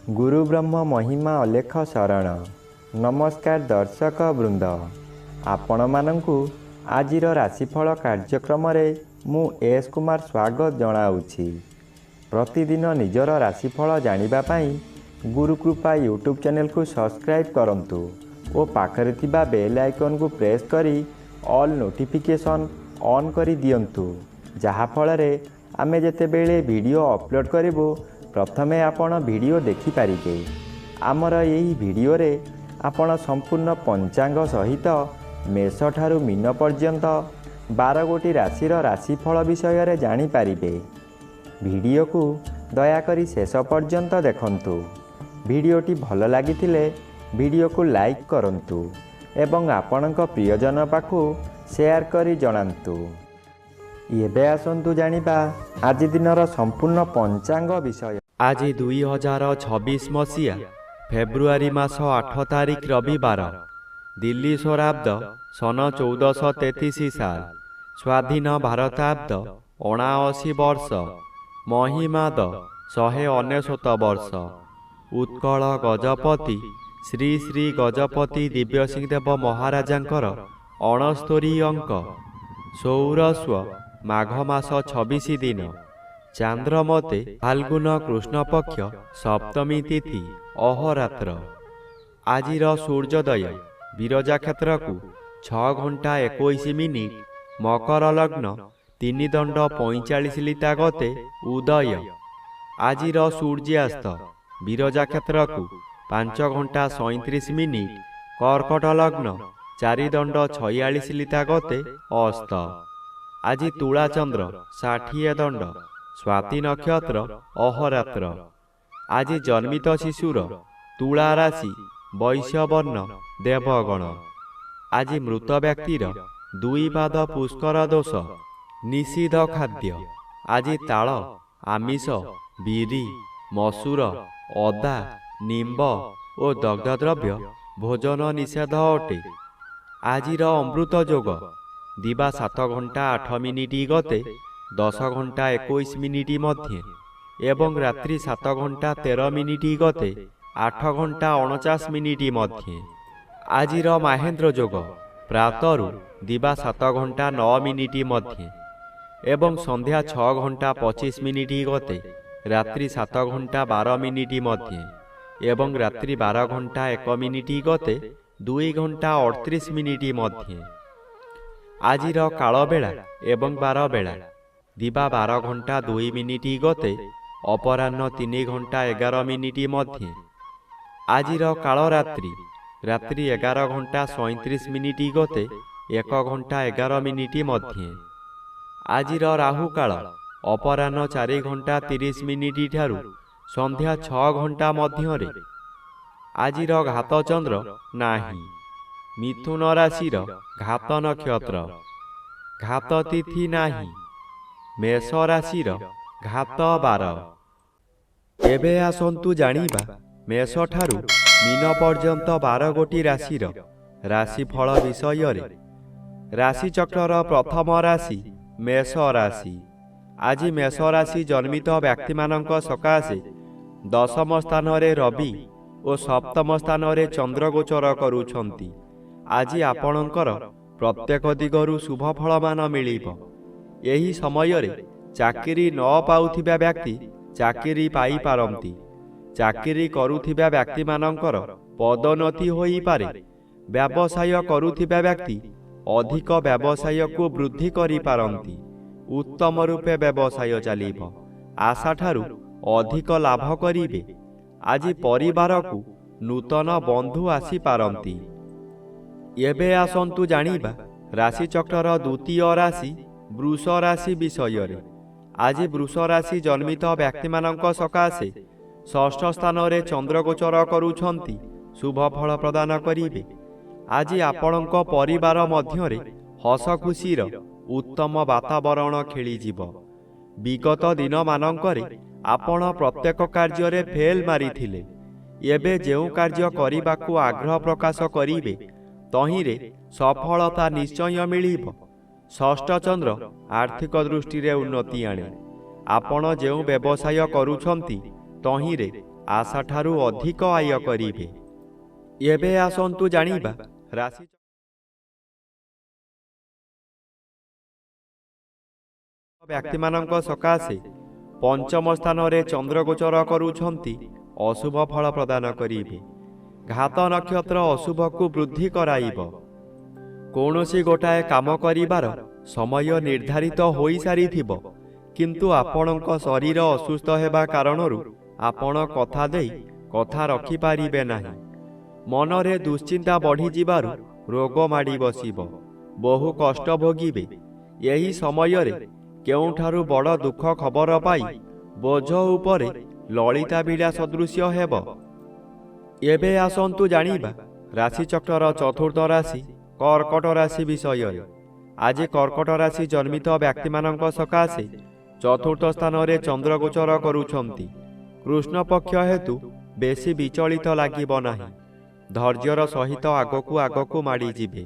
गुरु ब्रह्म महिमा अलेख शरण। नमस्कार दर्शक वृंद, आपण मानंकु आजिर राशिफल कार्यक्रम मु एस कुमार स्वागत जनाऊँगी। प्रतिदिन निजर राशिफल जानिबा पाई गुरुकृपा यूट्यूब चैनल को सब्सक्राइब करंतु और पाखरे थिबा बेल आइकन को प्रेस करी ऑल नोटिफिकेशन ऑन करी दियंतु, जहा फଳରେ आमे जेतेबेले वीडियो अपलोड करिवो प्रथमे आपण वीडियो देखि पारिबे। आमर यही वीडियो रे आपण संपूर्ण पंचांग सहित मेष ठारू मीन पर्यंत 12 गोटी राशिर राशिफल विषय रे जानि पारिबे। वीडियो को दयाकरी शेष पर्यंत देखंतु। वीडियोटी भल लागिथिले वीडियो को लाइक करंतु एवं आपणक प्रियजन पाखु शेयर करी जणांतु। एबे आसंतु जानिबा आज दिनर संपूर्ण पंचांग विषय। आज 2026 मसीहा फेब्रुआरी मास 8 तारिख रविवार, दिल्ली स्वराब्द सन 1433 साल, स्वाधीन भारताब्द 79 वर्ष, महिमाद 199 वर्ष। उत्कल गजपति श्री श्री गजपति दिव्यसिंहदेव महाराजांकर 69 अंक। सौरस्व माघ मास 26 दिन, चांद्रमते फाल्गुन कृष्ण पक्ष सप्तमी तिथि अहोरात्र। आजिर सूर्योदय विरजा क्षेत्र को 6 घंटा 21 मिनिट, मकर लग्न 3 दंड 45 लिता गते उदय। आजिर सूर्यास्त विरजा क्षेत्र को 5 घंटा 37 मिनिट, कर्कट लग्न 4 दंड 46 लिता गते अस्त। आज तुला चंद्र 60 दंड, स्वाति नक्षत्र अहोरात्र। आज जन्मित शिशुर तुला राशि वैश्यवर्ण देवगण। आज मृत व्यक्तिर 2 पाद पुष्कर दोष, निषिद्ध खाद्य। आज ताल आमिष बिरी मसूर अदा निम्ब और दग्धद्रव्य भोजन निषेध अटे। आजिर अमृत योग दिवा 7 घंटा 8 मिनिट गते 10 घंटा 21 मिनिट मध्य एवं रात्रि 7 घंटा 13 मिनिट गते 8 घंटा 49 मिनिट मध्य। आजिर महेंद्र योग प्रातरु दिवा 7 घंटा 9 मिनिट मध्य एवं संध्या 6 घंटा 25 मिनिट गते रात्रि 7 घंटा 12 मिनिट मध्य एवं रात्रि 12 घंटा 1 मिनिट गते 2 घंटा 38 मिनिट मध्य। आजिर काल बेला एवं 12 बेला दिवा 12 घंटा 2 मिनिट गते अपराह्न 3 घंटा 11 मिनिट मध्य। आजिर काल रात्रि रात्रि 11 घंटा 37 मिनिट गते 1 घंटा 11 मिनिट मध्य। आजिर राहु काल अपराह्न 4 घंटा 30 मिनिट ठारू संध्या 6 घंटा मध्य। आजिर घात चंद्र नाही। मिथुन राशिर घात नक्षत्र, घात तिथि नाही। मेष राशिर घात 12। एबे आसंतु जानिबा मेष ठारू मीन पर्यंत 12 गोटी राशिर राशिफल विषय रे। राशि चक्रर प्रथम राशि मेष राशि। आज मेष राशि जन्मित व्यक्ति मानक सकाशे 10म स्थान रे रवि और 7म स्थान रे चंद्र गोचर करुछंती। आज आपणकर प्रत्येक दिगरु शुभ फल मान मिलिब। एही समय रे चाकरी न पाउथिबा व्यक्ति चाकरी पाई पारंती। चाकरी करुथिबा व्यक्ति मानकर पदोन्नति होई पारे। व्यवसाय करुथिबा व्यक्ति अधिक व्यवसाय को वृद्धि करि पारंती। उत्तम रूपे व्यवसाय चलिब। आशा ठारू अधिक लाभ करिबे। आज परिवार को नूतन बंधु आसी पारंती। एबे आसंतु जानिबा राशि चक्रर द्वितीय राशि वृष राशि विषय रे। आज वृष राशि जन्मित व्यक्ति मानक सकाशे 6ष्ठ स्थान रे चंद्र गोचर करुछंती। शुभ फल प्रदान करिवे। आज आपणक परिवार मध्य रे हस खुशीर उत्तम वातावरण खेलीजिव। विगत दिन मानकरे आपण प्रत्येक कार्य रे फेल मारिथिले। एबे जेउ कार्य करिबाकू आग्रह प्रकाश करिवे तहिरे सफलता निश्चय मिलिब। षष्ठ चंद्र आर्थिक दृष्टि रे उन्नति आणे। आपण जेउ व्यवसाय करुछंती तहिरे ଆଶାଠାରୁ ଅଧିକ ଆୟ କରିବେ। ଏବେ ଆସନ୍ତୁ ଜାଣିବା ରାଶି ବ୍ୟକ୍ତିମାନଙ୍କ ସକାଶେ ପଞ୍ଚମ ସ୍ଥାନରେ ଚନ୍ଦ୍ରଗୋଚର କରୁଛନ୍ତି ଅଶୁଭ ଫଳ ପ୍ରଦାନ କରିବେ। ଘାତ ନକ୍ଷତ୍ର ଅଶୁଭକୁ ବୃଦ୍ଧି କରାଇବ। କୌଣସି ଗୋଟାଏ କାମ କରିବାର ସମୟ ନିର୍ଦ୍ଧାରିତ ହୋଇସାରିଥିବ, କିନ୍ତୁ ଆପଣଙ୍କ ଶରୀର ଅସୁସ୍ଥ ହେବା କାରଣରୁ ଆପଣ କଥା ଦେଇ କଥା ରଖିପାରିବେ ନାହିଁ। ମନରେ ଦୁଶ୍ଚିନ୍ତା ବଢ଼ିଯିବାରୁ ରୋଗ ମାଡ଼ି ବସିବ। ବହୁ କଷ୍ଟ ଭୋଗିବେ। ଏହି ସମୟରେ କେଉଁଠାରୁ ବଡ଼ ଦୁଃଖ ଖବର ପାଇ ବୋଝ ଉପରେ ଲଳିତା ବିଡ଼ା ସଦୃଶ୍ୟ ହେବ। ଏବେ ଆସନ୍ତୁ ଜାଣିବା ରାଶିଚକ୍ରର ଚତୁର୍ଥ ରାଶି କର୍କଟ ରାଶି ବିଷୟରେ। ଆଜି କର୍କଟ ରାଶି ଜନ୍ମିତ ବ୍ୟକ୍ତିମାନଙ୍କ ସକାଶେ ଚତୁର୍ଥ ସ୍ଥାନରେ ଚନ୍ଦ୍ରଗୋଚର କରୁଛନ୍ତି। କୃଷ୍ଣପକ୍ଷ ହେତୁ ବେଶୀ ବିଚଳିତ ଲାଗିବ ନାହିଁ। ଧୈର୍ଯ୍ୟର ସହିତ ଆଗକୁ ଆଗକୁ ମାଡ଼ିଯିବେ।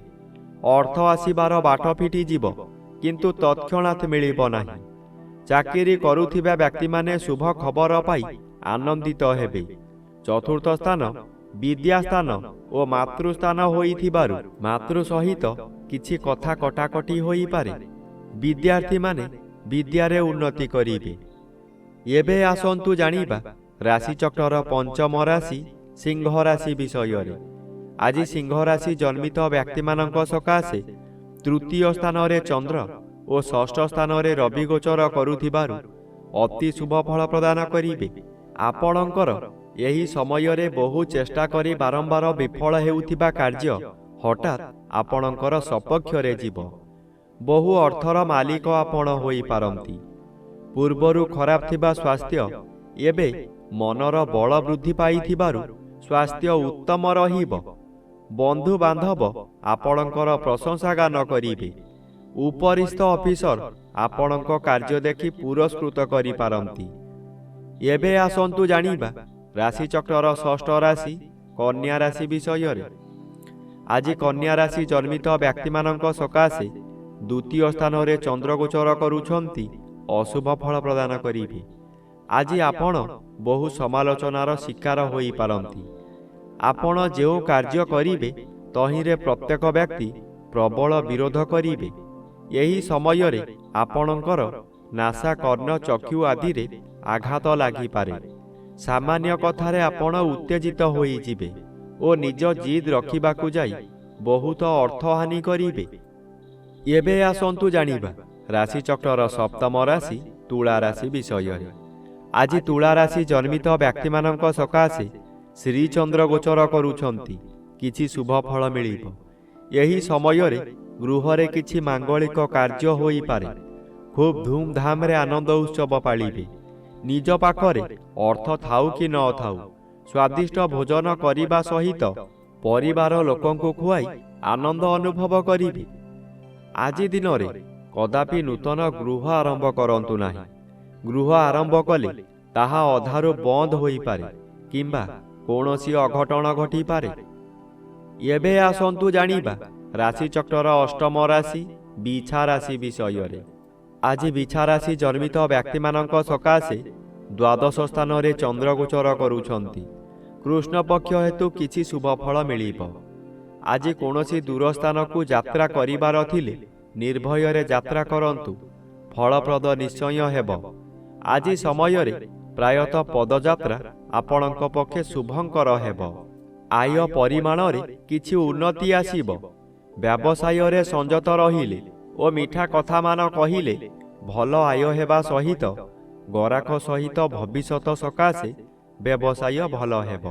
ଅର୍ଥ ଆସିବାର ବାଟ ଫିଟିଯିବ, କିନ୍ତୁ ତତ୍କ୍ଷଣାତ୍ ମିଳିବ ନାହିଁ। ଚାକିରି କରୁଥିବା ବ୍ୟକ୍ତିମାନେ ଶୁଭ ଖବର ପାଇ ଆନନ୍ଦିତ ହେବେ। ଚତୁର୍ଥ ସ୍ଥାନ ବିଦ୍ୟାସ୍ଥାନ ଓ ମାତୃସ୍ଥାନ ହୋଇଥିବାରୁ ମାତୃ ସହିତ କିଛି କଥା କଟାକଟି ହୋଇପାରେ। ବିଦ୍ୟାର୍ଥୀମାନେ ବିଦ୍ୟାରେ ଉନ୍ନତି କରିବେ। ଏବେ ଆସନ୍ତୁ ଜାଣିବା ରାଶିଚକ୍ରର ପଞ୍ଚମ ରାଶି ସିଂହ ରାଶି ବିଷୟରେ। ଆଜି ସିଂହ ରାଶି ଜନ୍ମିତ ବ୍ୟକ୍ତିମାନଙ୍କ ସକାଶେ ତୃତୀୟ ସ୍ଥାନରେ ଚନ୍ଦ୍ର ଓ ଷଷ୍ଠ ସ୍ଥାନରେ ରବି ଗୋଚର କରୁଥିବାରୁ ଅତି ଶୁଭ ଫଳ ପ୍ରଦାନ କରିବେ। ଆପଣଙ୍କର ଏହି ସମୟରେ ବହୁ ଚେଷ୍ଟା କରି ବାରମ୍ବାର ବିଫଳ ହେଉଥିବା କାର୍ଯ୍ୟ ହଠାତ୍ ଆପଣଙ୍କର ସପକ୍ଷରେ ଯିବ। ବହୁ ଅର୍ଥର ମାଲିକ ଆପଣ ହୋଇପାରନ୍ତି। ପୂର୍ବରୁ ଖରାପ ଥିବା ସ୍ୱାସ୍ଥ୍ୟ ଏବେ ମନର ବଳ ବୃଦ୍ଧି ପାଇଥିବାରୁ ସ୍ୱାସ୍ଥ୍ୟ ଉତ୍ତମ ରହିବ। ବନ୍ଧୁବାନ୍ଧବ ଆପଣଙ୍କର ପ୍ରଶଂସା ଗାନ କରିବେ। ଉପରିସ୍ଥ ଅଫିସର ଆପଣଙ୍କ କାର୍ଯ୍ୟ ଦେଖି ପୁରସ୍କୃତ କରିପାରନ୍ତି। ଏବେ ଆସନ୍ତୁ ଜାଣିବା ରାଶିଚକ୍ରର ଷଷ୍ଠ ରାଶି କନ୍ୟା ରାଶି ବିଷୟରେ। ଆଜି କନ୍ୟା ରାଶି ଜନ୍ମିତ ବ୍ୟକ୍ତିମାନଙ୍କ ସକାଶେ ଦ୍ୱିତୀୟ ସ୍ଥାନରେ ଚନ୍ଦ୍ରଗୋଚର କରୁଛନ୍ତି ଅଶୁଭ ଫଳ ପ୍ରଦାନ କରିବେ। ଆଜି ଆପଣ ବହୁ ସମାଲୋଚନାର ଶିକାର ହୋଇପାରନ୍ତି। ଆପଣ ଯେଉଁ କାର୍ଯ୍ୟ କରିବେ ତହିଁରେ ପ୍ରତ୍ୟେକ ବ୍ୟକ୍ତି ପ୍ରବଳ ବିରୋଧ କରିବେ। ଏହି ସମୟରେ ଆପଣଙ୍କର ନାସା କର୍ଣ୍ଣ ଚକ୍ଷୁ ଆଦିରେ ଆଘାତ ଲାଗିପାରେ। ସାମାନ୍ୟ କଥାରେ ଆପଣ ଉତ୍ତେଜିତ ହୋଇଯିବେ ଓ ନିଜ ଜିଦ୍ ରଖିବାକୁ ଯାଇ ବହୁତ ଅର୍ଥହାନି କରିବେ। ଏବେ ଆସନ୍ତୁ ଜାଣିବା ରାଶିଚକ୍ରର ସପ୍ତମ ରାଶି ତୁଳା ରାଶି ବିଷୟରେ। ଆଜି ତୁଳା ରାଶି ଜନ୍ମିତ ବ୍ୟକ୍ତିମାନଙ୍କ ସକାଶେ ଶ୍ରୀଚନ୍ଦ୍ର ଗୋଚର କରୁଛନ୍ତି। କିଛି ଶୁଭ ଫଳ ମିଳିବ। ଏହି ସମୟରେ ଗୃହରେ କିଛି ମାଙ୍ଗଳିକ କାର୍ଯ୍ୟ ହୋଇପାରେ। ଖୁବ୍ ଧୁମ୍ଧାମ୍ରେ ଆନନ୍ଦ ଉତ୍ସବ ପାଳିବେ। ନିଜ ପାଖରେ ଅର୍ଥ ଥାଉ କି ନ ଥାଉ ସ୍ୱାଦିଷ୍ଟ ଭୋଜନ କରିବା ସହିତ ପରିବାର ଲୋକଙ୍କୁ ଖୁଆଇ ଆନନ୍ଦ ଅନୁଭବ କରିବେ। ଆଜି ଦିନରେ କଦାପି ନୂତନ ଗୃହ ଆରମ୍ଭ କରନ୍ତୁ ନାହିଁ। ଗୃହ ଆରମ୍ଭ କଲେ ତାହା ଅଧାରୁ ବନ୍ଦ ହୋଇପାରେ କିମ୍ବା କୌଣସି ଅଘଟଣ ଘଟିପାରେ। ଏବେ ଆସନ୍ତୁ ଜାଣିବା ରାଶିଚକ୍ରର ଅଷ୍ଟମ ରାଶି ବିଛା ରାଶି ବିଷୟରେ। ଆଜି ବିଛା ରାଶି ଜନ୍ମିତ ବ୍ୟକ୍ତିମାନଙ୍କ ସକାଶେ ଦ୍ୱାଦଶ ସ୍ଥାନରେ ଚନ୍ଦ୍ରଗୋଚର କରୁଛନ୍ତି। କୃଷ୍ଣପକ୍ଷ ହେତୁ କିଛି ଶୁଭ ଫଳ ମିଳିବ। ଆଜି କୌଣସି ଦୂର ସ୍ଥାନକୁ ଯାତ୍ରା କରିବାର ଥିଲେ ନିର୍ଭୟରେ ଯାତ୍ରା କରନ୍ତୁ। ଫଳପ୍ରଦ ନିଶ୍ଚୟ ହେବ। ଆଜି ସମୟରେ ପ୍ରାୟତଃ ପଦଯାତ୍ରା ଆପଣଙ୍କ ପକ୍ଷେ ଶୁଭଙ୍କର ହେବ। ଆୟ ପରିମାଣରେ କିଛି ଉନ୍ନତି ଆସିବ। ବ୍ୟବସାୟରେ ସଂଯତ ରହିଲେ ଓ ମିଠା କଥାମାନ କହିଲେ ଭଲ ଆୟ ହେବା ସହିତ ଗରାଖ ସହିତ ଭବିଷ୍ୟତ ସକାଶେ ବ୍ୟବସାୟ ଭଲ ହେବ।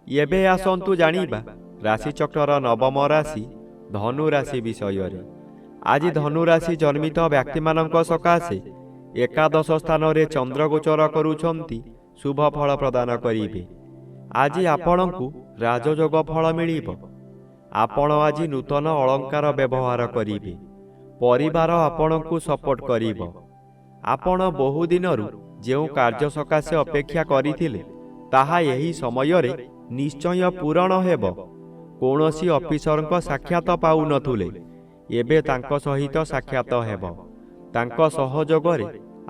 ଏବେ ଆସନ୍ତୁ ଜାଣିବା ରାଶିଚକ୍ରର ନବମ ରାଶି ଧନୁ ରାଶି ବିଷୟରେ। ଆଜି ଧନୁ ରାଶି ଜନ୍ମିତ ବ୍ୟକ୍ତିମାନଙ୍କ ସକାଶେ ଏକାଦଶ ସ୍ଥାନରେ ଚନ୍ଦ୍ରଗୋଚର କରୁଛନ୍ତି ଶୁଭ ଫଳ ପ୍ରଦାନ କରିବେ। ଆଜି ଆପଣଙ୍କୁ ରାଜଯୋଗ ଫଳ ମିଳିବ। ଆପଣ ଆଜି ନୂତନ ଅଳଙ୍କାର ବ୍ୟବହାର କରିବେ। ପରିବାର ଆପଣଙ୍କୁ ସପୋର୍ଟ କରିବ। ଆପଣ ବହୁ ଦିନରୁ ଯେଉଁ କାର୍ଯ୍ୟ ସକାଶେ ଅପେକ୍ଷା କରିଥିଲେ ତାହା ଏହି ସମୟରେ ନିଶ୍ଚୟ ପୂରଣ ହେବ। କୌଣସି ଅଫିସରଙ୍କ ସାକ୍ଷାତ ପାଉନଥିଲେ, ଏବେ ତାଙ୍କ ସହିତ ସାକ୍ଷାତ ହେବ। ତାଙ୍କ ସହଯୋଗରେ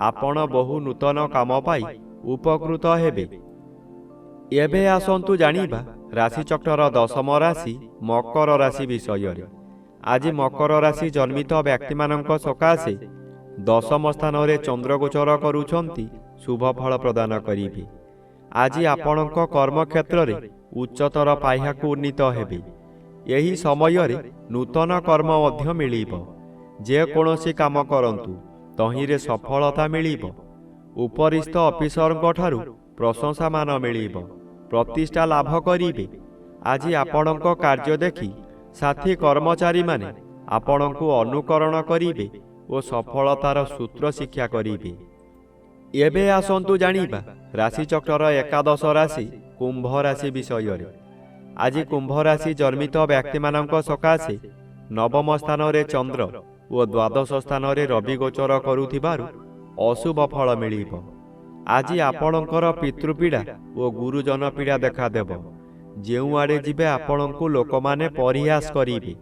ଆପଣ ବହୁ ନୂତନ କାମ ପାଇ ଉପକୃତ ହେବେ। ଏବେ ଆସନ୍ତୁ ଜାଣିବା ରାଶିଚକ୍ରର ଦଶମ ରାଶି ମକର ରାଶି ବିଷୟରେ। ଆଜି ମକର ରାଶି ଜନ୍ମିତ ବ୍ୟକ୍ତିମାନଙ୍କ ସକାଶେ ଦଶମ ସ୍ଥାନରେ ଚନ୍ଦ୍ରଗୋଚର କରୁଛନ୍ତି ଶୁଭ ଫଳ ପ୍ରଦାନ କରିବେ। ଆଜି ଆପଣଙ୍କ କର୍ମକ୍ଷେତ୍ରରେ ଉଚ୍ଚତର ପାହ୍ୟାକୁ ଉନ୍ନୀତ ହେବେ। ଏହି ସମୟରେ ନୂତନ କର୍ମ ମଧ୍ୟ ମିଳିବ। ଯେକୌଣସି କାମ କରନ୍ତୁ ତହିଁରେ ସଫଳତା ମିଳିବ। ଉପରିସ୍ଥ ଅଫିସରଙ୍କ ଠାରୁ ପ୍ରଶଂସାମାନ ମିଳିବ। ପ୍ରତିଷ୍ଠା ଲାଭ କରିବେ। ଆଜି ଆପଣଙ୍କ କାର୍ଯ୍ୟ ଦେଖି ସାଥୀ କର୍ମଚାରୀମାନେ ଆପଣଙ୍କୁ ଅନୁକରଣ କରିବେ ଓ ସଫଳତାର ସୂତ୍ର ଶିକ୍ଷା କରିବେ। ଏବେ ଆସନ୍ତୁ ଜାଣିବା ରାଶିଚକ୍ରର ଏକାଦଶ ରାଶି କୁମ୍ଭ ରାଶି ବିଷୟରେ। ଆଜି କୁମ୍ଭ ରାଶି ଜନ୍ମିତ ବ୍ୟକ୍ତିମାନଙ୍କ ସକାଶେ ନବମ ସ୍ଥାନରେ ଚନ୍ଦ୍ର ଓ ଦ୍ୱାଦଶ ସ୍ଥାନରେ ରବି ଗୋଚର କରୁଥିବାରୁ ଅଶୁଭ ଫଳ ମିଳିବ। ଆଜି ଆପଣଙ୍କର ପିତୃପୀଡ଼ା ଓ ଗୁରୁଜନ ପୀଡ଼ା ଦେଖାଦେବ। ଯେଉଁଆଡ଼େ ଯିବେ ଆପଣଙ୍କୁ ଲୋକମାନେ ପରିହାସ କରିବେ।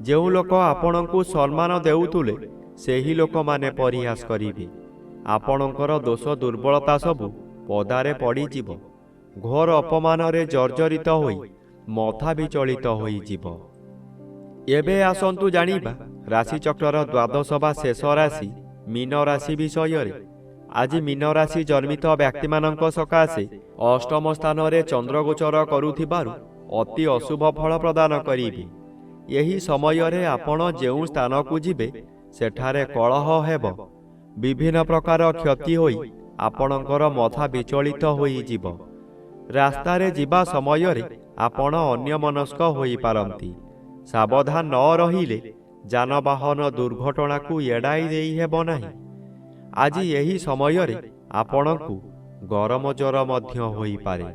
ଯେଉଁ ଲୋକ ଆପଣଙ୍କୁ ସମ୍ମାନ ଦେଉଥିଲେ ସେହି ଲୋକମାନେ ପରିହାସ କରିବେ। ଆପଣଙ୍କର ଦୋଷ ଦୁର୍ବଳତା ସବୁ ପଦାରେ ପଡ଼ିଯିବ। ଘୋର ଅପମାନରେ ଜର୍ଜରିତ ହୋଇ ମଥା ବିଚଳିତ ହୋଇଯିବ। ଏବେ ଆସନ୍ତୁ ଜାଣିବା ରାଶିଚକ୍ରର ଦ୍ୱାଦଶ ବା ଶେଷ ରାଶି ମୀନ ରାଶି ବିଷୟରେ। ଆଜି ମୀନ ରାଶି ଜନ୍ମିତ ବ୍ୟକ୍ତିମାନଙ୍କ ସକାଶେ ଅଷ୍ଟମ ସ୍ଥାନରେ ଚନ୍ଦ୍ରଗୋଚର କରୁଥିବାରୁ ଅତି ଅଶୁଭ ଫଳ ପ୍ରଦାନ କରିବେ। ଏହି ସମୟରେ ଆପଣ ଯେଉଁ ସ୍ଥାନକୁ ଯିବେ ସେଠାରେ କଳହ ହେବ। ବିଭିନ୍ନ ପ୍ରକାର କ୍ଷତି ହୋଇ ଆପଣଙ୍କର ମଥା ବିଚଳିତ ହୋଇଯିବ। ରାସ୍ତାରେ ଯିବା ସମୟରେ ଆପଣ ଅନ୍ୟମନସ୍କ ହୋଇପାରନ୍ତି। ସାବଧାନ ନ ରହିଲେ ଯାନବାହନ ଦୁର୍ଘଟଣାକୁ ଏଡ଼ାଇ ଦେଇ ହେବ ନାହିଁ। ଆଜି ଏହି ସମୟରେ ଆପଣଙ୍କୁ ଗରମ ଜ୍ୱର ମଧ୍ୟ ହୋଇପାରେ।